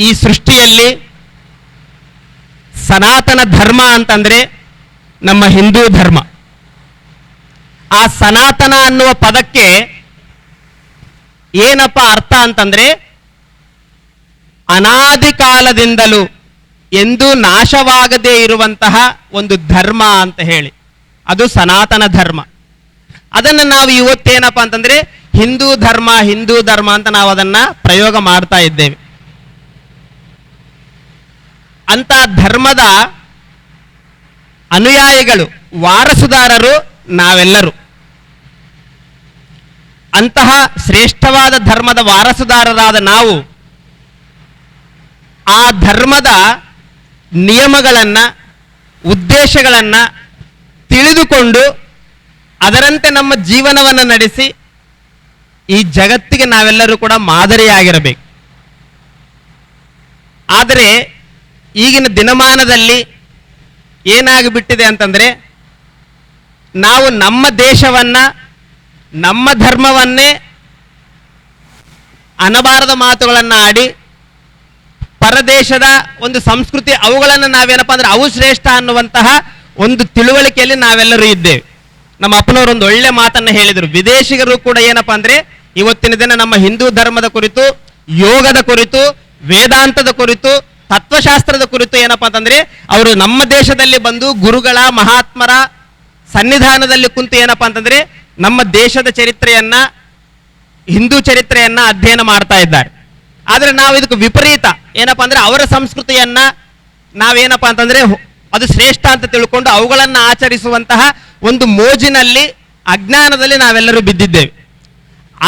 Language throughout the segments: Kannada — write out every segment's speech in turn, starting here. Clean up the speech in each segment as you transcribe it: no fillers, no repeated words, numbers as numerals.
ಈ ಸೃಷ್ಟಿಯಲ್ಲಿ ಸನಾತನ ಧರ್ಮ ಅಂತಂದ್ರೆ ನಮ್ಮ ಹಿಂದೂ ಧರ್ಮ. ಆ ಸನಾತನ ಅನ್ನುವ ಪದಕ್ಕೆ ಏನಪ್ಪ ಅರ್ಥ ಅಂತಂದ್ರೆ ಅನಾದಿ ಕಾಲದಿಂದಲೂ ಎಂದೂ ನಾಶವಾಗದೇ ಇರುವಂತಹ ಒಂದು ಧರ್ಮ ಅಂತ ಹೇಳಿ, ಅದು ಸನಾತನ ಧರ್ಮ. ಅದನ್ನು ನಾವು ಇವತ್ತೇನಪ್ಪ ಅಂತಂದ್ರೆ ಹಿಂದೂ ಧರ್ಮ ಅಂತ ನಾವು ಅದನ್ನ ಪ್ರಯೋಗ ಮಾಡ್ತಾ ಇದ್ದೇವೆ. ಅಂತ ಧರ್ಮದ ಅನುಯಾಯಿಗಳು, ವಾರಸುದಾರರು ನಾವೆಲ್ಲರೂ. ಅಂತಹ ಶ್ರೇಷ್ಠವಾದ ಧರ್ಮದ ವಾರಸುದಾರರಾದ ನಾವು ಆ ಧರ್ಮದ ನಿಯಮಗಳನ್ನು, ಉದ್ದೇಶಗಳನ್ನು ತಿಳಿದುಕೊಂಡು ಅದರಂತೆ ನಮ್ಮ ಜೀವನವನ್ನು ನಡೆಸಿ ಈ ಜಗತ್ತಿಗೆ ನಾವೆಲ್ಲರೂ ಕೂಡ ಮಾದರಿಯಾಗಿರಬೇಕು. ಆದರೆ ಈಗಿನ ದಿನಮಾನದಲ್ಲಿ ಏನಾಗಿಬಿಟ್ಟಿದೆ ಅಂತಂದ್ರೆ, ನಾವು ನಮ್ಮ ದೇಶವನ್ನ, ನಮ್ಮ ಧರ್ಮವನ್ನೇ ಅನಬಾರದ ಮಾತುಗಳನ್ನು ಆಡಿ ಪರದೇಶದ ಒಂದು ಸಂಸ್ಕೃತಿ ಅವುಗಳನ್ನು ನಾವೇನಪ್ಪ ಅಂದ್ರೆ ಅವು ಶ್ರೇಷ್ಠ ಅನ್ನುವಂತಹ ಒಂದು ತಿಳುವಳಿಕೆಯಲ್ಲಿ ನಾವೆಲ್ಲರೂ ಇದ್ದೇವೆ. ನಮ್ಮ ಅಪ್ಪನವರು ಒಂದು ಒಳ್ಳೆ ಮಾತನ್ನು ಹೇಳಿದರು. ವಿದೇಶಿಗರು ಕೂಡ ಏನಪ್ಪಾ ಅಂದ್ರೆ ಇವತ್ತಿನ ದಿನ ನಮ್ಮ ಹಿಂದೂ ಧರ್ಮದ ಕುರಿತು, ಯೋಗದ ಕುರಿತು, ವೇದಾಂತದ ಕುರಿತು, ತತ್ವಶಾಸ್ತ್ರದ ಕುರಿತು ಏನಪ್ಪಾ ಅಂತಂದ್ರೆ ಅವರು ನಮ್ಮ ದೇಶದಲ್ಲಿ ಬಂದು ಗುರುಗಳ, ಮಹಾತ್ಮರ ಸನ್ನಿಧಾನದಲ್ಲಿ ಕುಂತು ಏನಪ್ಪಾ ಅಂತಂದ್ರೆ ನಮ್ಮ ದೇಶದ ಚರಿತ್ರೆಯನ್ನ, ಹಿಂದೂ ಚರಿತ್ರೆಯನ್ನ ಅಧ್ಯಯನ ಮಾಡ್ತಾ ಇದ್ದಾರೆ. ಆದ್ರೆ ನಾವು ಇದಕ್ಕೆ ವಿಪರೀತ ಏನಪ್ಪಾ ಅಂದ್ರೆ ಅವರ ಸಂಸ್ಕೃತಿಯನ್ನ ನಾವೇನಪ್ಪಾ ಅಂತಂದ್ರೆ ಅದು ಶ್ರೇಷ್ಠ ಅಂತ ತಿಳ್ಕೊಂಡು ಅವುಗಳನ್ನು ಆಚರಿಸುವಂತಹ ಒಂದು ಮೋಜಿನಲ್ಲಿ, ಅಜ್ಞಾನದಲ್ಲಿ ನಾವೆಲ್ಲರೂ ಬಿದ್ದಿದ್ದೇವೆ.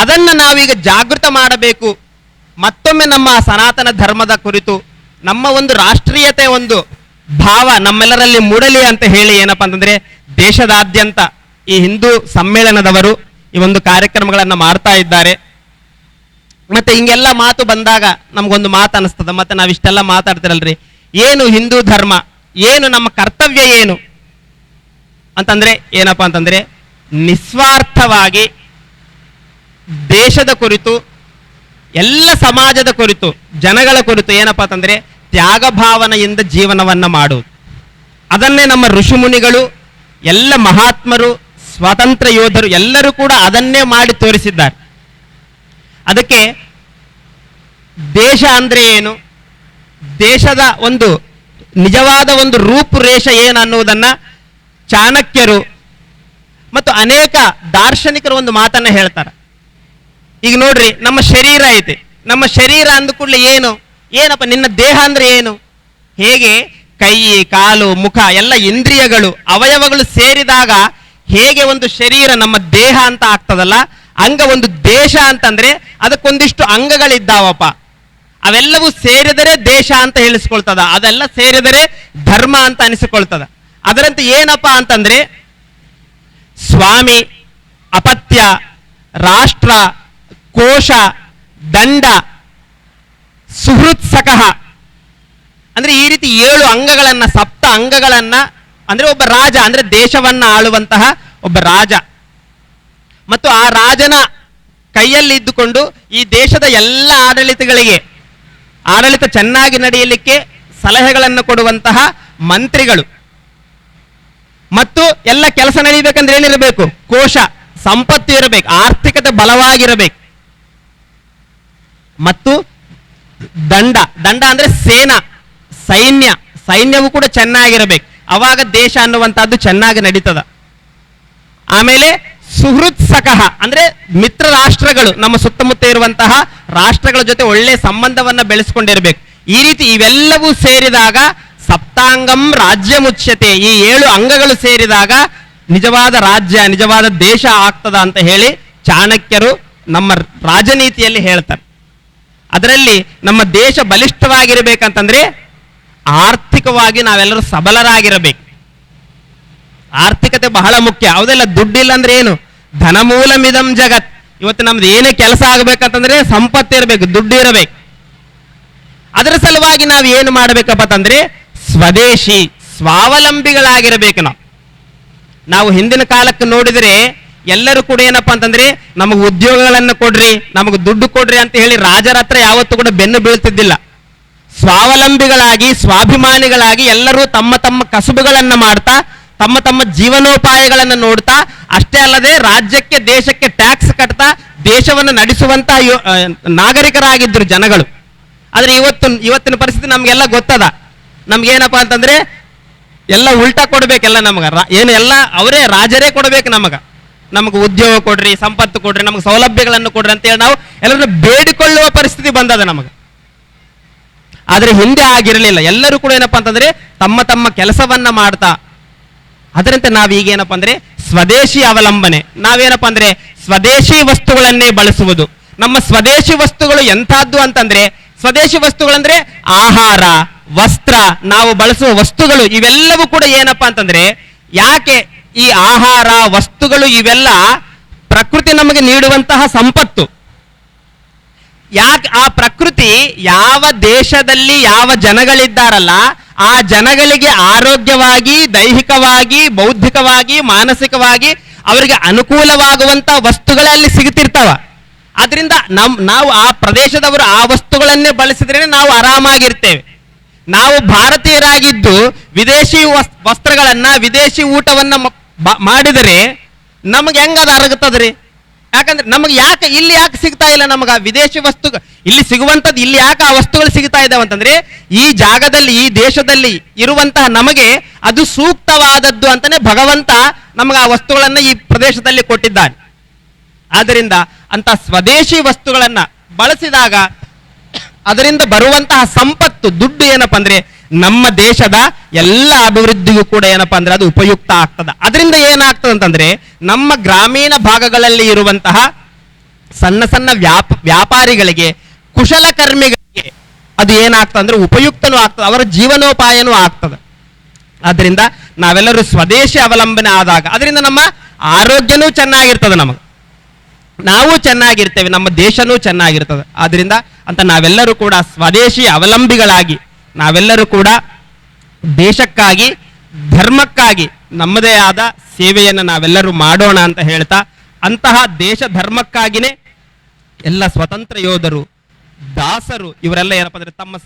ಅದನ್ನು ನಾವೀಗ ಜಾಗೃತ ಮಾಡಬೇಕು. ಮತ್ತೊಮ್ಮೆ ನಮ್ಮ ಸನಾತನ ಧರ್ಮದ ಕುರಿತು ನಮ್ಮ ಒಂದು ರಾಷ್ಟ್ರೀಯತೆ, ಒಂದು ಭಾವ ನಮ್ಮೆಲ್ಲರಲ್ಲಿ ಮೂಡಲಿ ಅಂತ ಹೇಳಿ ಏನಪ್ಪಾ ಅಂತಂದ್ರೆ ದೇಶದಾದ್ಯಂತ ಈ ಹಿಂದೂ ಸಮ್ಮೇಳನದವರು ಈ ಒಂದು ಕಾರ್ಯಕ್ರಮಗಳನ್ನು ಮಾಡ್ತಾ ಇದ್ದಾರೆ. ಮತ್ತೆ ಹಿಂಗೆಲ್ಲ ಮಾತು ಬಂದಾಗ ನಮ್ಗೊಂದು ಮಾತು ಅನಿಸ್ತದ, ಮತ್ತೆ ನಾವಿಷ್ಟೆಲ್ಲ ಮಾತಾಡ್ತಿರಲ್ರಿ, ಏನು ಹಿಂದೂ ಧರ್ಮ, ಏನು ನಮ್ಮ ಕರ್ತವ್ಯ ಏನು ಅಂತಂದ್ರೆ ಏನಪ್ಪಾ ಅಂತಂದ್ರೆ ನಿಸ್ವಾರ್ಥವಾಗಿ ದೇಶದ ಕುರಿತು, ಎಲ್ಲ ಸಮಾಜದ ಕುರಿತು, ಜನಗಳ ಕುರಿತು ಏನಪ್ಪಾ ಅಂತಂದ್ರೆ ತ್ಯಾಗ ಭಾವನೆಯಿಂದ ಜೀವನವನ್ನ ಮಾಡುವುದು. ಅದನ್ನೇ ನಮ್ಮ ಋಷಿಮುನಿಗಳು, ಎಲ್ಲ ಮಹಾತ್ಮರು, ಸ್ವಾತಂತ್ರ್ಯ ಯೋಧರು ಎಲ್ಲರೂ ಕೂಡ ಅದನ್ನೇ ಮಾಡಿ ತೋರಿಸಿದ್ದಾರೆ. ಅದಕ್ಕೆ ದೇಶ ಅಂದ್ರೆ ಏನು, ದೇಶದ ಒಂದು ನಿಜವಾದ ಒಂದು ರೂಪುರೇಷ ಏನು ಅನ್ನುವುದನ್ನ ಚಾಣಕ್ಯರು ಮತ್ತು ಅನೇಕ ದಾರ್ಶನಿಕರು ಒಂದು ಮಾತನ್ನ ಹೇಳ್ತಾರೆ. ಈಗ ನೋಡ್ರಿ, ನಮ್ಮ ಶರೀರ ಐತೆ, ನಮ್ಮ ಶರೀರ ಅಂದ ಕೂಡಲೇ ಏನಪ್ಪ ನಿನ್ನ ದೇಹ ಅಂದ್ರೆ ಏನು? ಹೇಗೆ ಕೈ, ಕಾಲು, ಮುಖ ಎಲ್ಲ ಇಂದ್ರಿಯಗಳು, ಅವಯವಗಳು ಸೇರಿದಾಗ ಹೇಗೆ ಒಂದು ಶರೀರ ನಮ್ಮ ದೇಹ ಅಂತ ಆಗ್ತದಲ್ಲ, ಅಂಗ ಒಂದು ದೇಶ ಅಂತಂದ್ರೆ ಅದಕ್ಕೊಂದಿಷ್ಟು ಅಂಗಗಳಿದ್ದಾವಪ್ಪ. ಅವೆಲ್ಲವೂ ಸೇರಿದರೆ ದೇಶ ಅಂತ ಹೇಳಿಸ್ಕೊಳ್ತದ, ಅದೆಲ್ಲ ಸೇರಿದರೆ ಧರ್ಮ ಅಂತ ಅನಿಸಿಕೊಳ್ತದ. ಅದರಂತೆ ಏನಪ್ಪ ಅಂತಂದ್ರೆ ಸ್ವಾಮಿ, ಅಪತ್ಯ, ರಾಷ್ಟ್ರ, ಕೋಶ, ದಂಡ, ಸುಹೃತ್ಸಕಃ ಅಂದ್ರೆ ಈ ರೀತಿ 7 ಅಂಗಗಳನ್ನ, ಸಪ್ತ ಅಂಗಗಳನ್ನ ಅಂದ್ರೆ ಒಬ್ಬ ರಾಜ ಅಂದ್ರೆ ದೇಶವನ್ನ ಆಳುವಂತಹ ಒಬ್ಬ ರಾಜ, ಮತ್ತು ಆ ರಾಜನ ಕೈಯಲ್ಲಿ ಇದ್ದುಕೊಂಡು ಈ ದೇಶದ ಎಲ್ಲ ಆಡಳಿತ ಚೆನ್ನಾಗಿ ನಡೆಯಲಿಕ್ಕೆ ಸಲಹೆಗಳನ್ನು ಕೊಡುವಂತಹ ಮಂತ್ರಿಗಳು, ಮತ್ತು ಎಲ್ಲ ಕೆಲಸ ನಡೀಬೇಕಂದ್ರೆ ಏನಿರಬೇಕು? ಕೋಶ, ಸಂಪತ್ತು ಇರಬೇಕು, ಆರ್ಥಿಕತೆ ಬಲವಾಗಿರಬೇಕು. ಮತ್ತು ದಂಡ ಅಂದ್ರೆ ಸೇನಾ, ಸೈನ್ಯವು ಕೂಡ ಚೆನ್ನಾಗಿರಬೇಕು. ಅವಾಗ ದೇಶ ಅನ್ನುವಂತಹದ್ದು ಚೆನ್ನಾಗಿ ನಡೀತದ. ಆಮೇಲೆ ಸುಹೃತ್ಸಕಃ ಅಂದ್ರೆ ಮಿತ್ರ ರಾಷ್ಟ್ರಗಳು, ನಮ್ಮ ಸುತ್ತಮುತ್ತ ಇರುವಂತಹ ರಾಷ್ಟ್ರಗಳ ಜೊತೆ ಒಳ್ಳೆ ಸಂಬಂಧವನ್ನ ಬೆಳೆಸ್ಕೊಂಡಿರ್ಬೇಕು. ಈ ರೀತಿ ಇವೆಲ್ಲವೂ ಸೇರಿದಾಗ ಸಪ್ತಾಂಗಂ ರಾಜ್ಯ ಮುಚ್ಯತೆ, ಈ 7 ಅಂಗಗಳು ಸೇರಿದಾಗ ನಿಜವಾದ ರಾಜ್ಯ, ನಿಜವಾದ ದೇಶ ಆಗ್ತದ ಅಂತ ಹೇಳಿ ಚಾಣಕ್ಯರು ನಮ್ಮ ರಾಜನೀತಿಯಲ್ಲಿ ಹೇಳ್ತಾರೆ. ಅದರಲ್ಲಿ ನಮ್ಮ ದೇಶ ಬಲಿಷ್ಠವಾಗಿರ್ಬೇಕಂತಂದ್ರೆ ಆರ್ಥಿಕವಾಗಿ ನಾವೆಲ್ಲರೂ ಸಬಲರಾಗಿರಬೇಕು. ಆರ್ಥಿಕತೆ ಬಹಳ ಮುಖ್ಯ. ಹೌದಲ್ಲ? ದುಡ್ಡಿಲ್ಲ ಅಂದ್ರೆ ಏನು? ಧನಮೂಲಮಿದಂ ಜಗತ್. ಇವತ್ತು ನಮ್ದು ಏನೇ ಕೆಲಸ ಆಗ್ಬೇಕಂತಂದ್ರೆ ಸಂಪತ್ತು ಇರಬೇಕು, ದುಡ್ಡು ಇರಬೇಕು. ಅದರ ಸಲುವಾಗಿ ನಾವು ಏನು ಮಾಡ್ಬೇಕಪ್ಪ ಅಂತಂದ್ರೆ ಸ್ವದೇಶಿ, ಸ್ವಾವಲಂಬಿಗಳಾಗಿರಬೇಕು. ನಾವು ಹಿಂದಿನ ಕಾಲಕ್ಕೆ ನೋಡಿದರೆ ಎಲ್ಲರೂ ಕೂಡ ಏನಪ್ಪಾ ಅಂತಂದ್ರೆ ನಮಗೆ ಉದ್ಯೋಗಗಳನ್ನು ಕೊಡ್ರಿ, ನಮಗೆ ದುಡ್ಡು ಕೊಡ್ರಿ ಅಂತ ಹೇಳಿ ರಾಜರ ಹತ್ರ ಯಾವತ್ತೂ ಕೂಡ ಬೆನ್ನು ಬೀಳ್ತಿದ್ದಿಲ್ಲ. ಸ್ವಾವಲಂಬಿಗಳಾಗಿ ಸ್ವಾಭಿಮಾನಿಗಳಾಗಿ ಎಲ್ಲರೂ ತಮ್ಮ ತಮ್ಮ ಕಸುಬುಗಳನ್ನು ಮಾಡ್ತಾ ತಮ್ಮ ತಮ್ಮ ಜೀವನೋಪಾಯಗಳನ್ನು ನೋಡ್ತಾ, ಅಷ್ಟೇ ಅಲ್ಲದೆ ರಾಜ್ಯಕ್ಕೆ ದೇಶಕ್ಕೆ ಟ್ಯಾಕ್ಸ್ ಕಟ್ತಾ ದೇಶವನ್ನು ನಡೆಸುವಂತಹ ನಾಗರಿಕರಾಗಿದ್ದರು ಜನಗಳು. ಆದ್ರೆ ಇವತ್ತಿನ ಪರಿಸ್ಥಿತಿ ನಮ್ಗೆಲ್ಲ ಗೊತ್ತದ. ನಮ್ಗೇನಪ್ಪ ಅಂತಂದ್ರೆ ಎಲ್ಲ ಉಲ್ಟಾ ಕೊಡ್ಬೇಕೆಲ್ಲ ನಮಗ, ಏನು ಎಲ್ಲ ಅವರೇ ರಾಜರೇ ಕೊಡ್ಬೇಕು ನಮಗೆ ಉದ್ಯೋಗ ಕೊಡ್ರಿ, ಸಂಪತ್ತು ಕೊಡ್ರಿ, ನಮಗೆ ಸೌಲಭ್ಯಗಳನ್ನು ಕೊಡ್ರಿ ಅಂತೇಳಿ ನಾವು ಎಲ್ಲರೂ ಬೇಡಿಕೊಳ್ಳುವ ಪರಿಸ್ಥಿತಿ ಬಂದದ ನಮಗೆ. ಆದ್ರೆ ಹಿಂದೆ ಆಗಿರಲಿಲ್ಲ. ಎಲ್ಲರೂ ಕೂಡ ಏನಪ್ಪಾ ಅಂತಂದ್ರೆ ತಮ್ಮ ತಮ್ಮ ಕೆಲಸವನ್ನ ಮಾಡ್ತಾ, ಅದರಂತೆ ನಾವೀಗೇನಪ್ಪ ಅಂದ್ರೆ ಸ್ವದೇಶಿ ಅವಲಂಬನೆ, ನಾವೇನಪ್ಪ ಅಂದ್ರೆ ಸ್ವದೇಶಿ ವಸ್ತುಗಳನ್ನೇ ಬಳಸುವುದು. ನಮ್ಮ ಸ್ವದೇಶಿ ವಸ್ತುಗಳು ಎಂಥದ್ದು ಅಂತಂದ್ರೆ, ಸ್ವದೇಶಿ ವಸ್ತುಗಳಂದ್ರೆ ಆಹಾರ, ವಸ್ತ್ರ, ನಾವು ಬಳಸುವ ವಸ್ತುಗಳು ಇವೆಲ್ಲವೂ ಕೂಡ ಏನಪ್ಪಾ ಅಂತಂದ್ರೆ, ಯಾಕೆ ಈ ಆಹಾರ ವಸ್ತುಗಳು ಇವೆಲ್ಲ ಪ್ರಕೃತಿ ನಮಗೆ ನೀಡುವಂತಹ ಸಂಪತ್ತು. ಯಾಕೆ ಆ ಪ್ರಕೃತಿ ಯಾವ ದೇಶದಲ್ಲಿ ಯಾವ ಜನಗಳಿದ್ದಾರಲ್ಲ ಆ ಜನಗಳಿಗೆ ಆರೋಗ್ಯವಾಗಿ, ದೈಹಿಕವಾಗಿ, ಬೌದ್ಧಿಕವಾಗಿ, ಮಾನಸಿಕವಾಗಿ ಅವರಿಗೆ ಅನುಕೂಲವಾಗುವಂತ ವಸ್ತುಗಳೇ ಅಲ್ಲಿ ಸಿಗುತ್ತಿರ್ತಾವ. ಆದ್ರಿಂದ ನಾವು ಆ ಪ್ರದೇಶದವರು ಆ ವಸ್ತುಗಳನ್ನೇ ಬಳಸಿದ್ರೆ ನಾವು ಆರಾಮಾಗಿರ್ತೇವೆ. ನಾವು ಭಾರತೀಯರಾಗಿದ್ದು ವಿದೇಶಿ ವಸ್ತ್ರಗಳನ್ನ, ವಿದೇಶಿ ಊಟವನ್ನ ಮಾಡಿದರೆ ನಮಗೆ ಹೆಂಗದ ಅರಗುತ್ತದ್ರಿ? ಯಾಕಂದ್ರೆ ನಮಗೆ ಇಲ್ಲಿ ಯಾಕೆ ಸಿಗ್ತಾ ಇಲ್ಲ? ನಮಗ ವಿದೇಶಿ ವಸ್ತು ಇಲ್ಲಿ ಸಿಗುವಂತದ್ದು, ಇಲ್ಲಿ ಯಾಕೆ ಆ ವಸ್ತುಗಳು ಸಿಗ್ತಾ ಇದಾವೆ ಅಂತಂದ್ರೆ, ಈ ಜಾಗದಲ್ಲಿ ಈ ದೇಶದಲ್ಲಿ ಇರುವಂತಹ ನಮಗೆ ಅದು ಸೂಕ್ತವಾದದ್ದು ಅಂತಾನೆ ಭಗವಂತ ನಮಗೆ ಆ ವಸ್ತುಗಳನ್ನ ಈ ಪ್ರದೇಶದಲ್ಲಿ ಕೊಟ್ಟಿದ್ದಾನೆ. ಆದ್ದರಿಂದ ಅಂತ ಸ್ವದೇಶಿ ವಸ್ತುಗಳನ್ನ ಬಳಸಿದಾಗ ಅದರಿಂದ ಬರುವಂತಹ ಸಂಪತ್ತು, ದುಡ್ಡು ಏನಪ್ಪಾ ಅಂದ್ರೆ ನಮ್ಮ ದೇಶದ ಎಲ್ಲ ಅಭಿವೃದ್ಧಿಗೂ ಕೂಡ ಏನಪ್ಪಾ ಅಂದ್ರೆ ಅದು ಉಪಯುಕ್ತ ಆಗ್ತದ. ಅದರಿಂದ ಏನಾಗ್ತದೆ ಅಂತಂದ್ರೆ ನಮ್ಮ ಗ್ರಾಮೀಣ ಭಾಗಗಳಲ್ಲಿ ಇರುವಂತಹ ಸಣ್ಣ ಸಣ್ಣ ವ್ಯಾಪಾರಿಗಳಿಗೆ, ಕುಶಲಕರ್ಮಿಗಳಿಗೆ ಅದು ಏನಾಗ್ತದೆ ಅಂದ್ರೆ ಉಪಯುಕ್ತನೂ ಆಗ್ತದೆ, ಅವರ ಜೀವನೋಪಾಯನೂ ಆಗ್ತದೆ. ಆದ್ರಿಂದ ನಾವೆಲ್ಲರೂ ಸ್ವದೇಶಿ ಅವಲಂಬನೆ ಆದಾಗ ಅದರಿಂದ ನಮ್ಮ ಆರೋಗ್ಯನೂ ಚೆನ್ನಾಗಿರ್ತದೆ, ನಾವು ಚೆನ್ನಾಗಿರ್ತೇವೆ, ನಮ್ಮ ದೇಶನೂ ಚೆನ್ನಾಗಿರ್ತದೆ. ಆದ್ರಿಂದ ಅಂತ ನಾವೆಲ್ಲರೂ ಕೂಡ ಸ್ವದೇಶಿ ಅವಲಂಬಿಗಳಾಗಿ ನಾವೆಲ್ಲರೂ ಕೂಡ ದೇಶಕ್ಕಾಗಿ, ಧರ್ಮಕ್ಕಾಗಿ ನಮ್ಮದೇ ಆದ ಸೇವೆಯನ್ನು ನಾವೆಲ್ಲರೂ ಮಾಡೋಣ ಅಂತ ಹೇಳ್ತಾ, ಅಂತಹ ದೇಶ ಧರ್ಮಕ್ಕಾಗಿನೇ ಎಲ್ಲ ಸ್ವತಂತ್ರ ಯೋಧರು, ದಾಸರು ಇವರೆಲ್ಲ ಏನಪ್ಪ ಅಂದ್ರೆ ತಮ್ಮ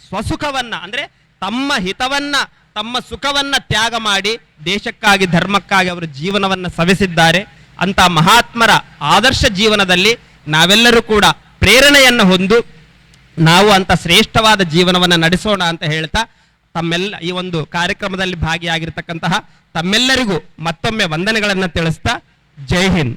ಸ್ವಸುಖವನ್ನ ಅಂದ್ರೆ ತಮ್ಮ ಹಿತವನ್ನ, ತಮ್ಮ ಸುಖವನ್ನ ತ್ಯಾಗ ಮಾಡಿ ದೇಶಕ್ಕಾಗಿ, ಧರ್ಮಕ್ಕಾಗಿ ಅವರ ಜೀವನವನ್ನ ಸವೆಸಿದ್ದಾರೆ. ಅಂತ ಮಹಾತ್ಮರ ಆದರ್ಶ ಜೀವನದಲ್ಲಿ ನಾವೆಲ್ಲರೂ ಕೂಡ ಪ್ರೇರಣೆಯನ್ನು ಹೊಂದು ನಾವು ಅಂತ ಶ್ರೇಷ್ಠವಾದ ಜೀವನವನ್ನು ನಡೆಸೋಣ ಅಂತ ಹೇಳ್ತಾ, ತಮ್ಮೆಲ್ಲ ಈ ಒಂದು ಕಾರ್ಯಕ್ರಮದಲ್ಲಿ ಭಾಗಿಯಾಗಿರ್ತಕ್ಕಂತಹ ತಮ್ಮೆಲ್ಲರಿಗೂ ಮತ್ತೊಮ್ಮೆ ವಂದನೆಗಳನ್ನು ತಿಳಿಸ್ತಾ, ಜೈ ಹಿಂದ್.